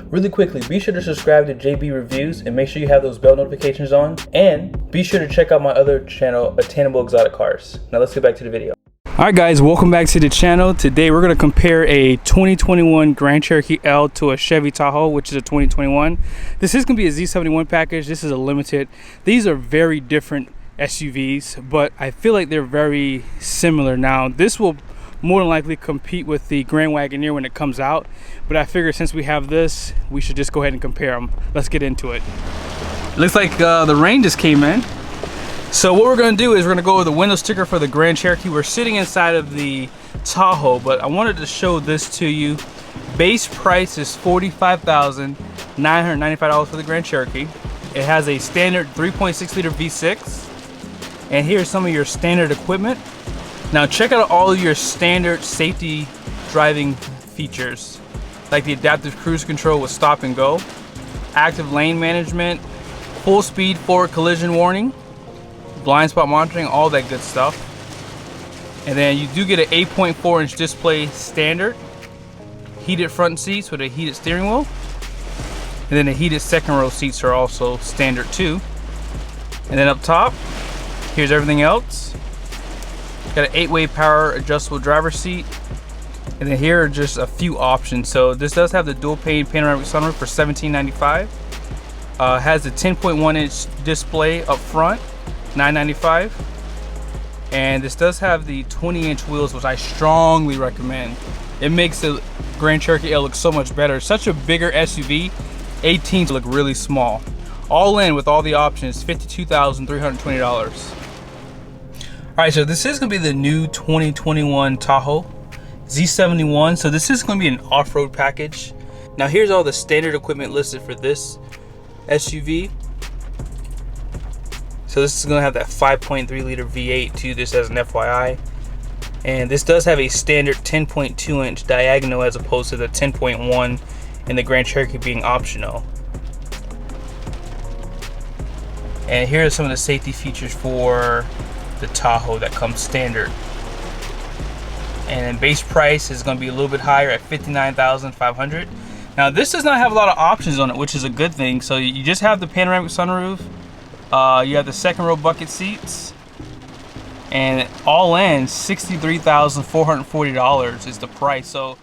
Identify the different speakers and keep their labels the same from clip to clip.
Speaker 1: Really quickly, be sure to subscribe to JB Reviews and make sure you have those bell notifications on. And be sure to check out my other channel, Attainable Exotic Cars. Now let's get back to the video.
Speaker 2: Alright guys, welcome back to the channel. Today we're going to compare a 2021 Grand Cherokee L to a Chevy Tahoe, which is a 2021. This is going to be a Z71 package. This is a limited. These are very different SUVs, but I feel like they're very similar. Now this will more than likely compete with the Grand Wagoneer when it comes out, but I figure since we have this, we should just go ahead and compare them. Let's get into it. Looks like the rain just came in. So what we're going to do is we're going to go with the window sticker for the Grand Cherokee. We're sitting inside of the Tahoe, but I wanted to show this to you. Base price is $45,995 for the Grand Cherokee. It has a standard 3.6 liter V6. And here's some of your standard equipment. Now check out all of your standard safety driving features, like the adaptive cruise control with stop and go, active lane management, full speed forward collision warning, blind spot monitoring, all that good stuff. And then you do get an 8.4 inch display standard, heated front seats with a heated steering wheel, and then the heated second row seats are also standard too. And then up top, here's everything else. Got an 8-way power adjustable driver seat. And then here are just a few options. So this does have the dual pane panoramic sunroof for $17.95. Has a 10.1 inch display up front, $9.95. And this does have the 20 inch wheels, which I strongly recommend. It makes the Grand Cherokee L look so much better. Such a bigger SUV, 18s look really small. All in with all the options, $52,320. Alright, so this is going to be the new 2021 Tahoe Z71. So this is going to be an off-road package. Now here's all the standard equipment listed for this SUV. So this is going to have that 5.3 liter V8 too, this as an FYI. And this does have a standard 10.2 inch diagonal as opposed to the 10.1 in the Grand Cherokee being optional. And here are some of the safety features for the Tahoe that comes standard. And then base price is going to be a little bit higher at $59,500. Now this does not have a lot of options on it, which is a good thing. So you just have the panoramic sunroof. You have the second row bucket seats, and all in $63,440 is the price. So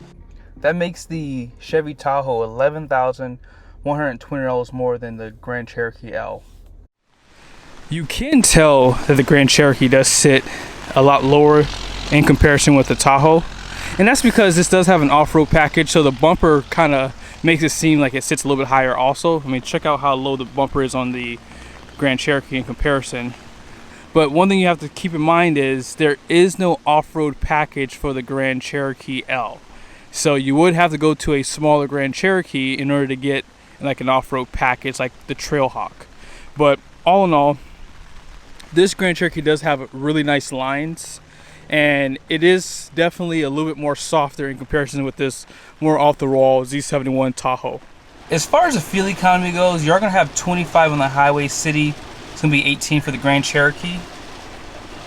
Speaker 2: that makes the Chevy Tahoe $11,120 more than the Grand Cherokee L. You can tell that the Grand Cherokee does sit a lot lower in comparison with the Tahoe, and that's because this does have an off-road package, so the bumper kind of makes it seem like it sits a little bit higher also. I mean, check out how low the bumper is on the Grand Cherokee in comparison. But one thing you have to keep in mind is there is no off-road package for the Grand Cherokee L. So you would have to go to a smaller Grand Cherokee in order to get like an off-road package like the Trailhawk. But all in all, this Grand Cherokee does have really nice lines, and it is definitely a little bit more softer in comparison with this more off-the-wall Z71 Tahoe. As far as the fuel economy goes, you're going to have 25 on the highway city. It's going to be 18 for the Grand Cherokee.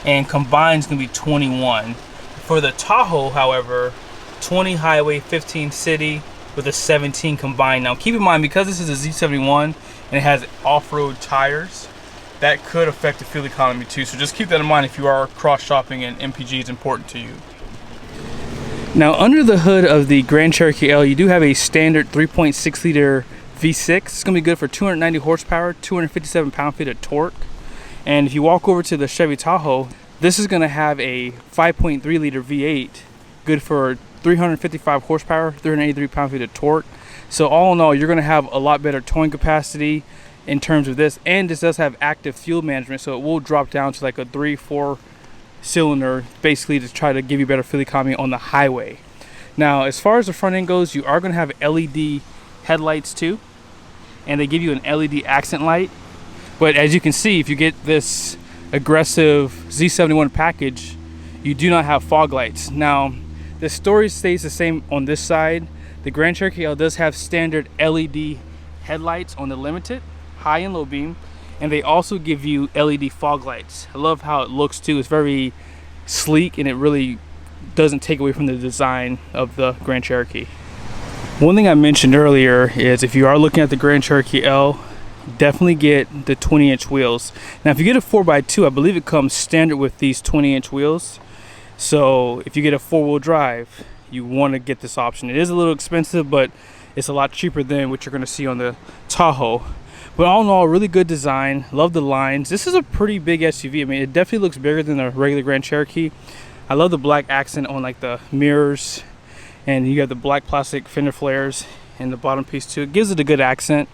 Speaker 2: And combined it's going to be 21. For the Tahoe, however, 20 highway, 15 city with a 17 combined. Now keep in mind, because this is a Z71 and it has off-road tires, that could affect the fuel economy too. So just keep that in mind if you are cross-shopping and MPG is important to you. Now under the hood of the Grand Cherokee L, you do have a standard 3.6 liter V6. It's going to be good for 290 horsepower, 257 pound-feet of torque. And if you walk over to the Chevy Tahoe, this is going to have a 5.3 liter V8, good for 355 horsepower, 383 pound-feet of torque. So all in all, you're going to have a lot better towing capacity in terms of this. And this does have active fuel management, so it will drop down to like a 3-4 cylinder, basically to try to give you better fuel economy on the highway. Now as far as the front end goes, you are going to have LED headlights too, and they give you an LED accent light. But as you can see, if you get this aggressive Z71 package, you do not have fog lights. Now the story stays the same on this side. The Grand Cherokee L does have standard LED headlights on the Limited, high and low beam, and they also give you LED fog lights. I love how it looks too. It's very sleek and it really doesn't take away from the design of the Grand Cherokee. One thing I mentioned earlier is if you are looking at the Grand Cherokee L, definitely get the 20-inch wheels. Now if you get a 4x2, I believe it comes standard with these 20-inch wheels. So if you get a 4-wheel drive, you want to get this option. It is a little expensive, but it's a lot cheaper than what you're going to see on the Tahoe. But all in all, really good design. Love the lines. This is a pretty big SUV. I mean, it definitely looks bigger than a regular Grand Cherokee. I love the black accent on like the mirrors, and you got the black plastic fender flares in the bottom piece too. It gives it a good accent.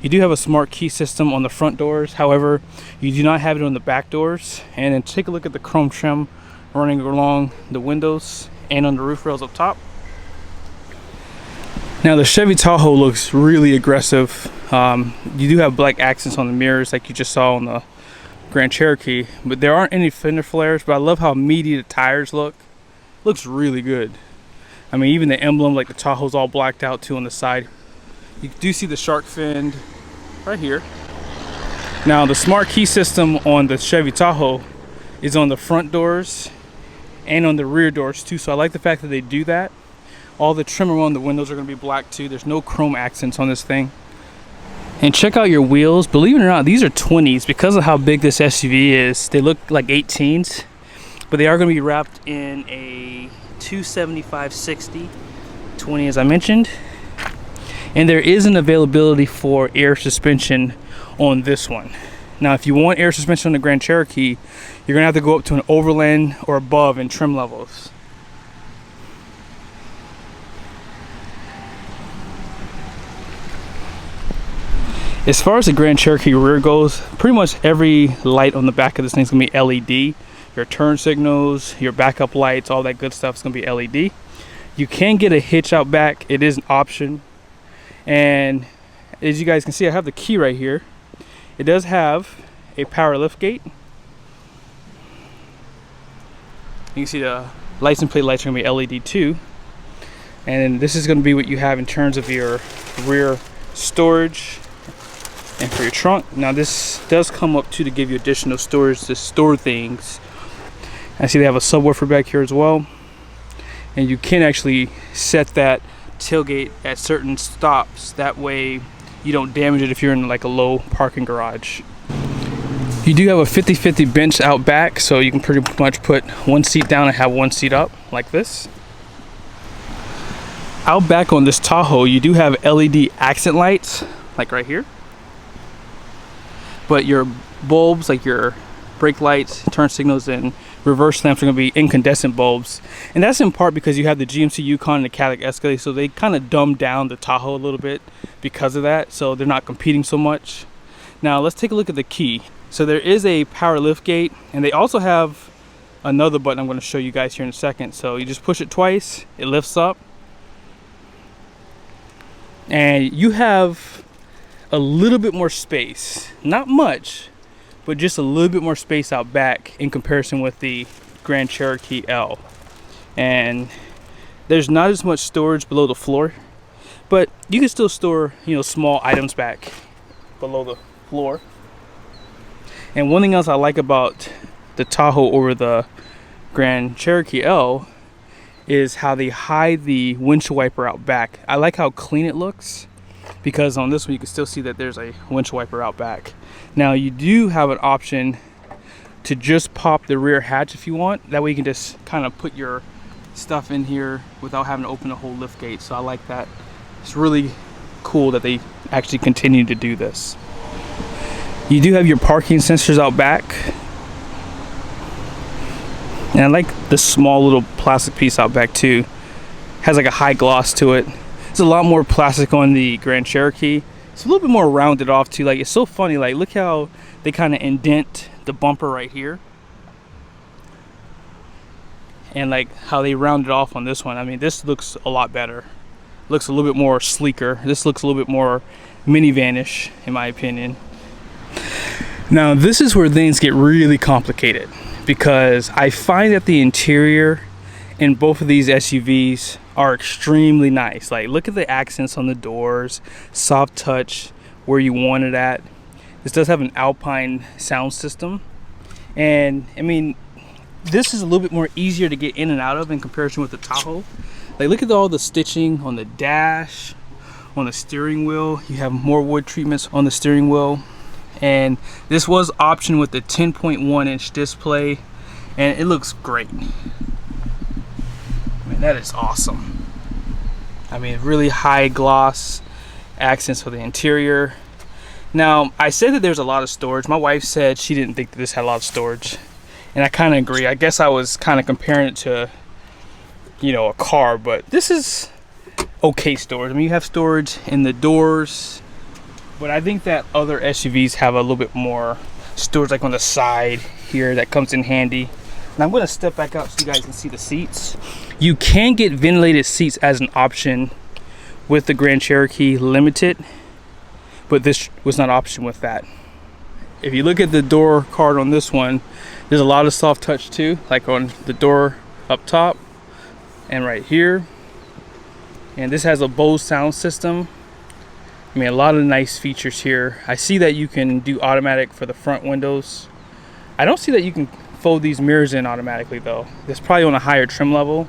Speaker 2: You do have a smart key system on the front doors. However, you do not have it on the back doors. And then take a look at the chrome trim running along the windows and on the roof rails up top. Now the Chevy Tahoe looks really aggressive. You do have black accents on the mirrors like you just saw on the Grand Cherokee, but there aren't any fender flares. But I love how meaty the tires look. Looks really good. I mean, even the emblem, like the Tahoe's all blacked out too on the side. You do see the shark fin right here. Now the smart key system on the Chevy Tahoe is on the front doors and on the rear doors too, so I like the fact that they do that. All the trim around the windows are going to be black too. There's no chrome accents on this thing. And check out your wheels. Believe it or not, these are 20s. Because of how big this SUV is, they look like 18s, but they are going to be wrapped in a 275/60 20, as I mentioned. And there is an availability for air suspension on this one. Now if you want air suspension on the Grand Cherokee, you're gonna have to go up to an Overland or above in trim levels. As far as the Grand Cherokee rear goes, pretty much every light on the back of this thing's gonna be LED. Your turn signals, your backup lights, all that good stuff is gonna be LED. You can get a hitch out back. It is an option. And as you guys can see, I have the key right here. It does have a power lift gate. You can see the license plate lights are going to be LED too. And this is going to be what you have in terms of your rear storage and for your trunk. Now this does come up too to give you additional storage to store things. I see they have a subwoofer back here as well. And you can actually set that tailgate at certain stops. That way you don't damage it if you're in like a low parking garage. You do have a 50-50 bench out back, so you can pretty much put one seat down and have one seat up like this. Out back on this Tahoe, you do have LED accent lights like right here, but your bulbs, like your brake lights, turn signals, and reverse lamps are going to be incandescent bulbs. And that's in part because you have the GMC Yukon and the Cadillac Escalade, so they kind of dumbed down the Tahoe a little bit because of that, so they're not competing so much. Now let's take a look at the key. So there is a power lift gate, and they also have another button I'm going to show you guys here in a second. So you just push it twice, it lifts up, and you have a little bit more space. Not much, but just a little bit more space out back in comparison with the Grand Cherokee L. And there's not as much storage below the floor, but you can still store, you know, small items back below the floor. And one thing else I like about the Tahoe over the Grand Cherokee L is how they hide the windshield wiper out back. I like how clean it looks, because on this one you can still see that there's a windshield wiper out back. Now you do have an option to just pop the rear hatch if you want. That way you can just kind of put your stuff in here without having to open the whole lift gate. So I like that. It's really cool that they actually continue to do this. You do have your parking sensors out back. And I like the small little plastic piece out back too. Has like a high gloss to it. There's a lot more plastic on the Grand Cherokee. It's a little bit more rounded off too. Like, it's so funny, like look how they kind of indent the bumper right here. And like how they rounded off on this one. I mean, this looks a lot better. Looks a little bit more sleeker. This looks a little bit more minivan-ish in my opinion. Now this is where things get really complicated, because I find that the interior in both of these SUVs are extremely nice. Like, look at the accents on the doors, soft touch where you want it at. This does have an Alpine sound system, and I mean, this is a little bit more easier to get in and out of in comparison with the Tahoe. Like, look at all the stitching on the dash, on the steering wheel. You have more wood treatments on the steering wheel. And this was optioned with the 10.1 inch display, and it looks great. I mean, that is awesome. I mean, really high gloss accents for the interior. Now, I said that there's a lot of storage. My wife said she didn't think that this had a lot of storage, and I kind of agree. I guess I was kind of comparing it to, you know, a car, but this is okay storage. I mean, you have storage in the doors, but I think that other SUVs have a little bit more storage, like on the side here, that comes in handy. And I'm going to step back up so you guys can see the seats. You can get ventilated seats as an option with the Grand Cherokee Limited, but this was not option with that. If you look at the door card on this one, there's a lot of soft touch too, like on the door up top and right here. And this has a Bose sound system. I mean, a lot of nice features here. I see that you can do automatic for the front windows. I don't see that you can fold these mirrors in automatically though. It's probably on a higher trim level.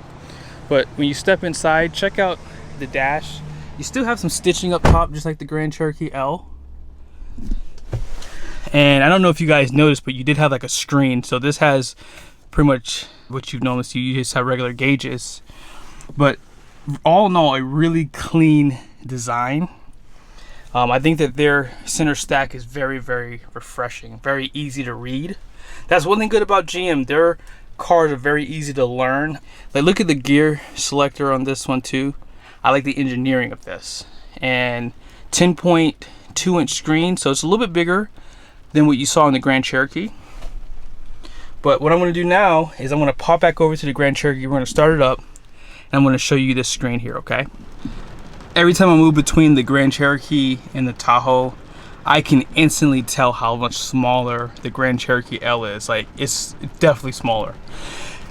Speaker 2: But when you step inside, check out the dash. You still have some stitching up top, just like the Grand Cherokee L. And I don't know if you guys noticed, but you did have like a screen. So this has pretty much what you've noticed. You just have regular gauges. But all in all, a really clean design. I think that their center stack is very, very refreshing, very easy to read. That's one thing good about GM. Their cars are very easy to learn. Like, look at the gear selector on this one too. I like the engineering of this. And 10.2 inch screen, so it's a little bit bigger than what you saw in the Grand Cherokee. But what I'm going to do now is I'm going to pop back over to the Grand Cherokee. We're going to start it up, and I'm going to show you this screen here, okay? Every time I move between the Grand Cherokee and the Tahoe, I can instantly tell how much smaller the Grand Cherokee L is. Like, it's definitely smaller.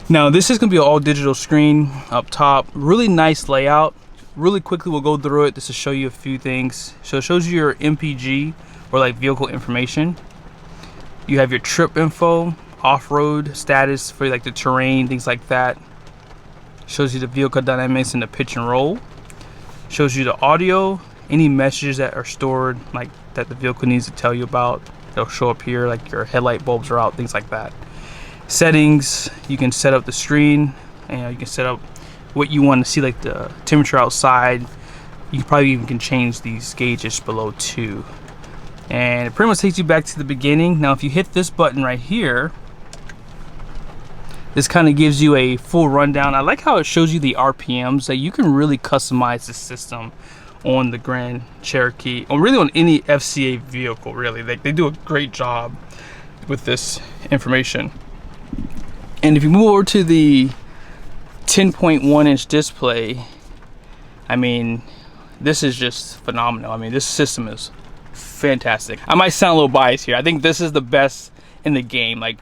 Speaker 2: Now, this is going to be an all digital screen up top. Really nice layout. Really quickly, we'll go through it just to show you a few things. So it shows you your MPG, or like vehicle information. You have your trip info, off-road status for like the terrain, things like that. Shows you the vehicle dynamics and the pitch and roll. Shows you the audio, any messages that are stored, like that the vehicle needs to tell you about. They'll show up here, like your headlight bulbs are out, things like that. Settings, you can set up the screen, and you can set up what you want to see, like the temperature outside. You probably even can change these gauges below too. And it pretty much takes you back to the beginning. Now, if you hit this button right here, this kind of gives you a full rundown. I like how it shows you the RPMs, that you can really customize the system on the Grand Cherokee, or really on any FCA vehicle, really. They do a great job with this information. And if you move over to the 10.1 inch display, I mean, this is just phenomenal. I mean, this system is fantastic. I might sound a little biased here. I think this is the best in the game. Like,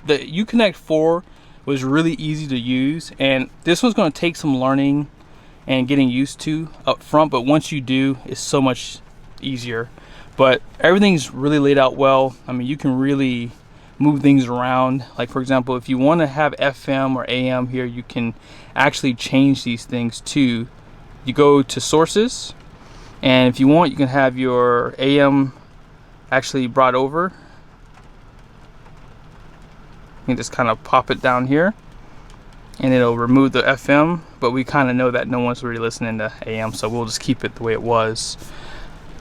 Speaker 2: the Uconnect 4 was really easy to use, and this one's going to take some learning and getting used to up front, but once you do, it's so much easier. But everything's really laid out well. I mean, you can really move things around. Like, for example, if you want to have FM or AM here, you can actually change these things too. You go to sources, and if you want, you can have your AM actually brought over. You can just kind of pop it down here, and it'll remove the FM, but we kind of know that no one's really listening to AM, so we'll just keep it the way it was.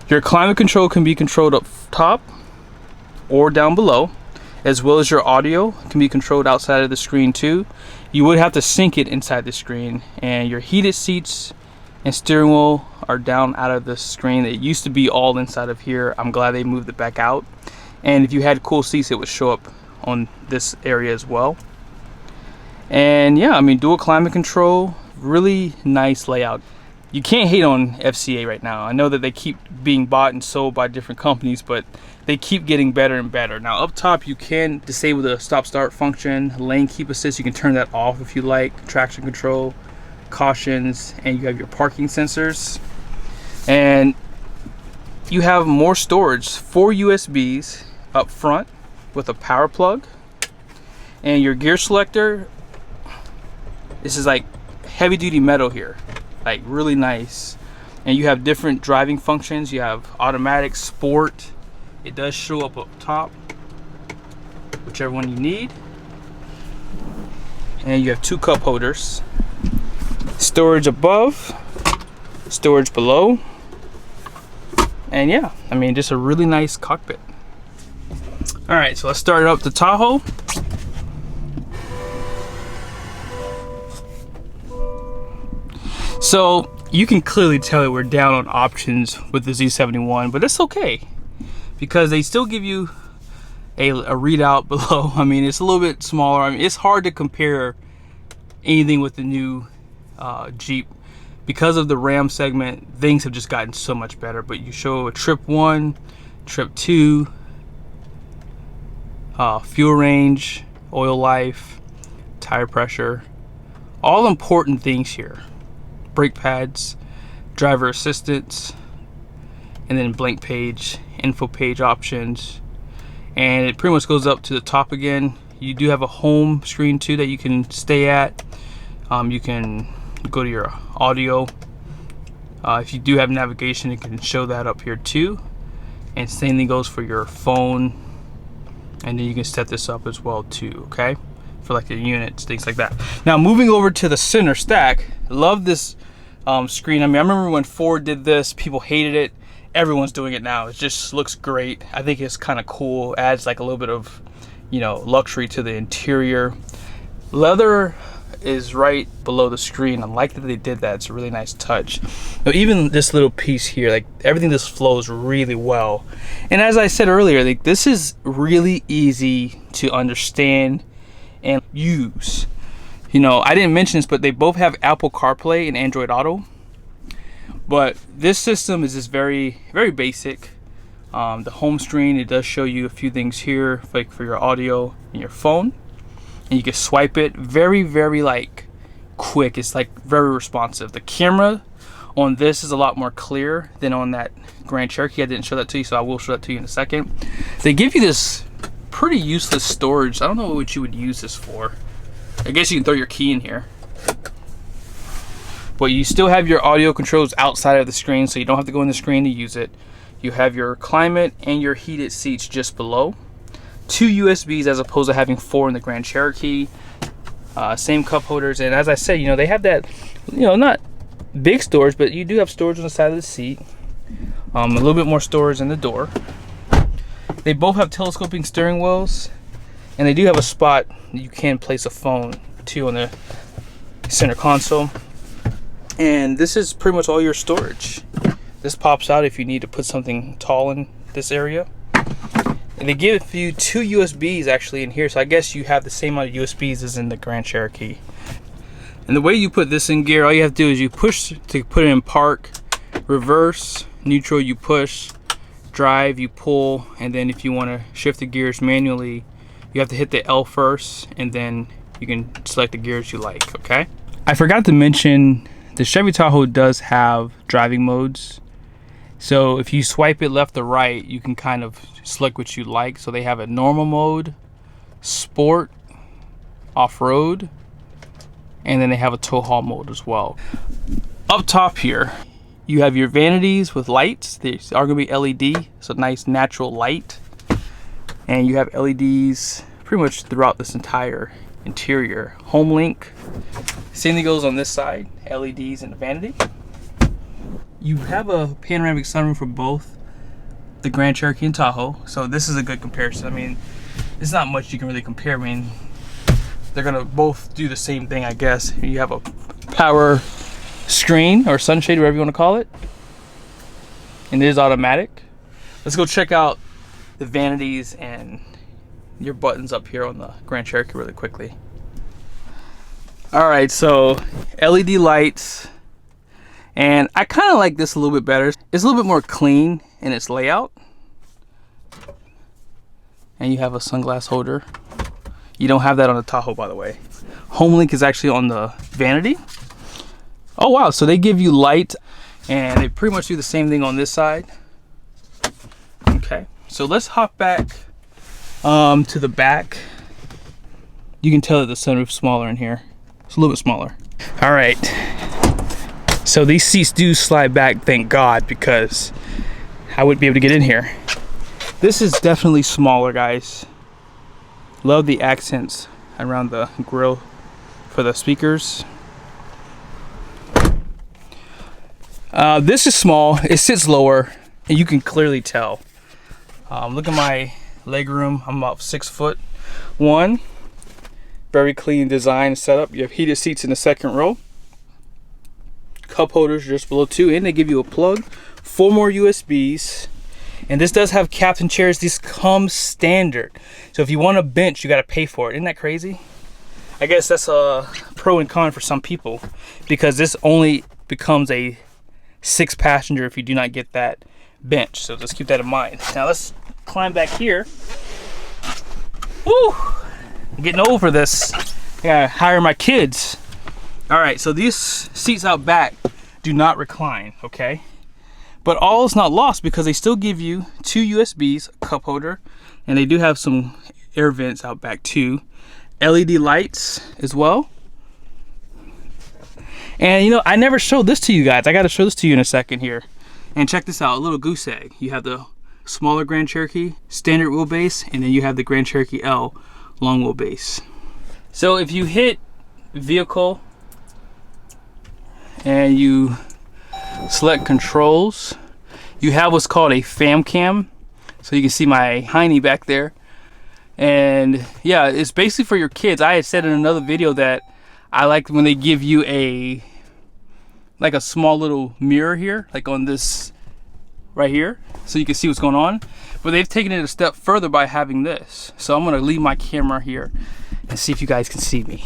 Speaker 2: Your climate control can be controlled up top or down below, as well as your audio can be controlled outside of the screen too. You would have to sync it inside the screen, and your heated seats and steering wheel are down out of the screen. It used to be all inside of here. I'm glad they moved it back out. And if you had cool seats, it would show up on this area as well. And yeah, I mean, dual climate control, really nice layout. You can't hate on FCA right now. I know that they keep being bought and sold by different companies, but they keep getting better and better. Now, up top, you can disable the stop-start function, lane keep assist. You can turn that off if you like, traction control, cautions, and you have your parking sensors. And you have more storage, 4 USBs up front with a power plug. And your gear selector, this is like heavy duty metal here, like really nice. And you have different driving functions. You have automatic, sport. It does show up top, whichever one you need. And you have 2 cup holders. Storage above, storage below. And yeah, I mean, just a really nice cockpit. All right, so let's start up the Tahoe. So you can clearly tell that we're down on options with the Z71, but it's okay because they still give you a readout below. I mean, it's a little bit smaller. I mean, it's hard to compare anything with the new Jeep. Because of the Ram segment, things have just gotten so much better. But you show a trip 1, trip 2, fuel range, oil life, tire pressure, all important things here. Brake pads, driver assistance, and then blank page, info page options. And it pretty much goes up to the top again. You do have a home screen too that you can stay at. You can go to your audio. If you do have navigation, it can show that up here too. And same thing goes for your phone. And then you can set this up as well too, okay? For like the units, things like that. Now moving over to the center stack, love this screen. I mean, I remember when Ford did this, people hated it. Everyone's doing it now. It just looks great. I think it's kind of cool. Adds like a little bit of, you know, luxury to the interior. Leather is right below the screen. I like that they did that. It's a really nice touch. Now, even this little piece here, like everything just flows really well. And as I said earlier, like this is really easy to understand and use. You know, I didn't mention this, but they both have Apple CarPlay and Android Auto. But this system is just very, very basic. The home screen, it does show you a few things here, like for your audio and your phone. And you can swipe it very, very like quick. It's like very responsive. The camera on this is a lot more clear than on that Grand Cherokee. I didn't show that to you, so I will show that to you in a second. They give you this pretty useless storage. I don't know what you would use this for. I guess you can throw your key in here. But you still have your audio controls outside of the screen, so you don't have to go in the screen to use it. You have your climate and your heated seats just below. 2 USBs as opposed to having 4 in the Grand Cherokee. Same cup holders, and as I said, you know, they have that, you know, not big storage, but you do have storage on the side of the seat. A little bit more storage in the door. They both have telescoping steering wheels, and they do have a spot you can place a phone too on the center console. And this is pretty much all your storage. This pops out if you need to put something tall in this area. And they give you 2 USBs actually in here, so I guess you have the same amount of USBs as in the Grand Cherokee. And the way you put this in gear, all you have to do is you push to put it in park, reverse, neutral you push, drive you pull, and then if you want to shift the gears manually, you have to hit the L first, and then you can select the gears you like, okay? I forgot to mention the Chevy Tahoe does have driving modes. So if you swipe it left or right, you can kind of select what you like. So they have a normal mode, sport, off-road, and then they have a tow haul mode as well. Up top here, you have your vanities with lights. They are going to be LED, so nice natural light. And you have LEDs pretty much throughout this entire interior. Home link. Same thing goes on this side, LEDs in the vanity. You have a panoramic sunroof for both the Grand Cherokee and Tahoe, so this is a good comparison. I mean, it's not much you can really compare. I mean, they're gonna both do the same thing, I guess. You have a power screen or sunshade, whatever you want to call it, and it is automatic. Let's go check out the vanities and your buttons up here on the Grand Cherokee really quickly. All right, so LED lights, and I kind of like this a little bit better. It's a little bit more clean in its layout. And you have a sunglass holder. You don't have that on the Tahoe, by the way. Home link is actually on the vanity. Oh wow, so they give you light, and they pretty much do the same thing on this side. Okay, so let's hop back to the back. You can tell that the sunroof's smaller in here. It's a little bit smaller. All right. So these seats do slide back, thank God, because I wouldn't be able to get in here. This is definitely smaller, guys. Love the accents around the grill for the speakers. This is small. It sits lower, and you can clearly tell. Look at my leg room. I'm about 6'1". Very clean design and setup. You have heated seats in the second row. Cup holders just below two, and they give you a plug. 4 more USBs. And this does have captain chairs. These come standard. So if you want a bench, you got to pay for it. Isn't that crazy? I guess that's a pro and con for some people, because this only becomes a 6-passenger if you do not get that bench. So just keep that in mind. Now let's climb back here. Woo! I'm getting old for this. I gotta hire my kids. All right, so these seats out back do not recline, okay? But all is not lost, because they still give you 2 USBs, a cup holder, and they do have some air vents out back too. LED lights as well. And you know, I never showed this to you guys. I gotta show this to you in a second here. And check this out, a little goose egg. You have the smaller Grand Cherokee, standard wheelbase, and then you have the Grand Cherokee L, long wheelbase. So if you hit vehicle and you select controls, you have what's called a fam cam. So you can see my hiney back there. And yeah, it's basically for your kids. I had said in another video that I like when they give you a small little mirror here, like on this right here, so you can see what's going on. But they've taken it a step further by having this. So I'm gonna leave my camera here and see if you guys can see me.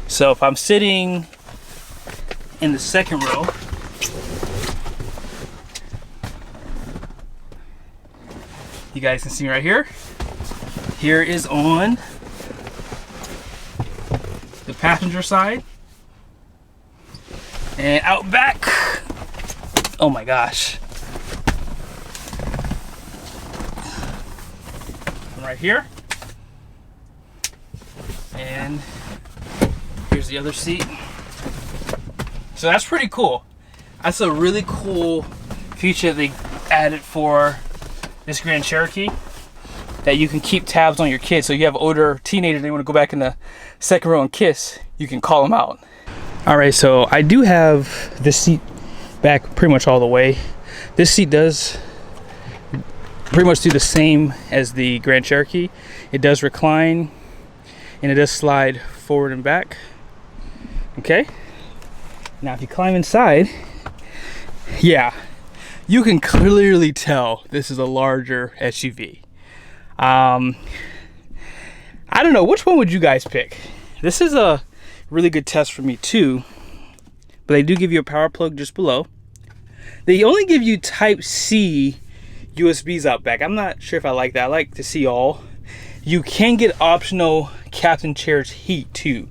Speaker 2: So if I'm sitting in the second row, you guys can see me right here. Here is on the passenger side. And out back, oh my gosh. I'm right here. And here's the other seat. So that's pretty cool. That's a really cool feature they added for this Grand Cherokee, that you can keep tabs on your kids. So you have older teenagers, they want to go back in the second row and kiss, you can call them out. All right, so I do have this seat back pretty much all the way. This seat does pretty much do the same as the Grand Cherokee. It does recline and it does slide forward and back. Okay, now if you climb inside, yeah, you can clearly tell this is a larger SUV. I don't know, which one would you guys pick? This is a really good test for me too, but they do give you a power plug just below. They only give you Type C USBs out back. I'm not sure if I like that. I like to see all. You can get optional captain chairs heat too.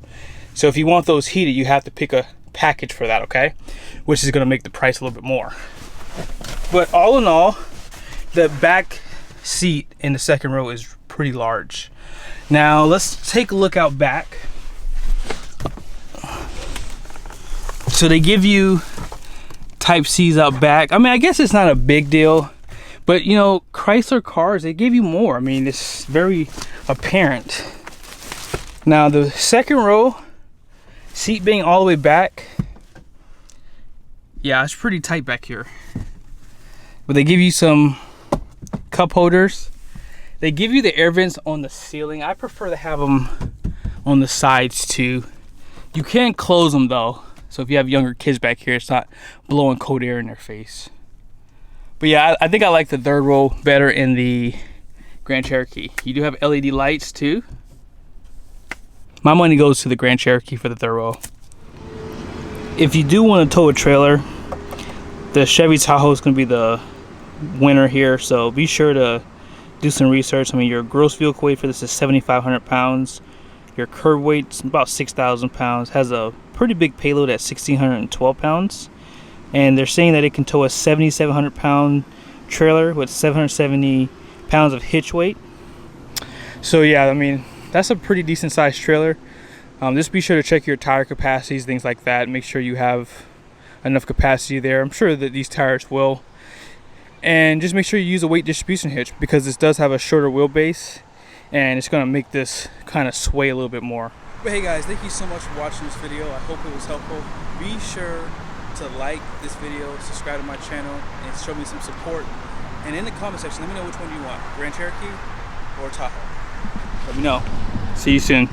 Speaker 2: So if you want those heated, you have to pick a package for that, okay? Which is gonna make the price a little bit more. But all in all, the back seat in the second row is pretty large. Now let's take a look out back. So they give you Type C's out back. I mean, I guess it's not a big deal, but you know, Chrysler cars, they give you more. I mean, it's very apparent. Now the second row, seat being all the way back, yeah, it's pretty tight back here. But they give you some cup holders. They give you the air vents on the ceiling. I prefer to have them on the sides too. You can close them though, so if you have younger kids back here, it's not blowing cold air in their face. But yeah, I think I like the third row better in the Grand Cherokee. You do have LED lights too. My money goes to the Grand Cherokee for the third row. If you do want to tow a trailer, the Chevy Tahoe is going to be the winner here, so be sure to do some research. I mean, your gross vehicle weight for this is 7,500 pounds. Your curb weight's about 6,000 pounds. Has a pretty big payload at 1,612 pounds. And they're saying that it can tow a 7,700 pound trailer with 770 pounds of hitch weight. So yeah, I mean, that's a pretty decent sized trailer. Just be sure to check your tire capacities, things like that. Make sure you have enough capacity there. I'm sure that these tires will. And just make sure you use a weight distribution hitch, because this does have a shorter wheelbase and it's going to make this kind of sway a little bit more. But hey guys, thank you so much for watching this video. I hope it was helpful. Be sure to like this video, subscribe to my channel, and show me some support. And in the comment section, let me know which one you want, Grand Cherokee or Tahoe. Let me know. See you soon.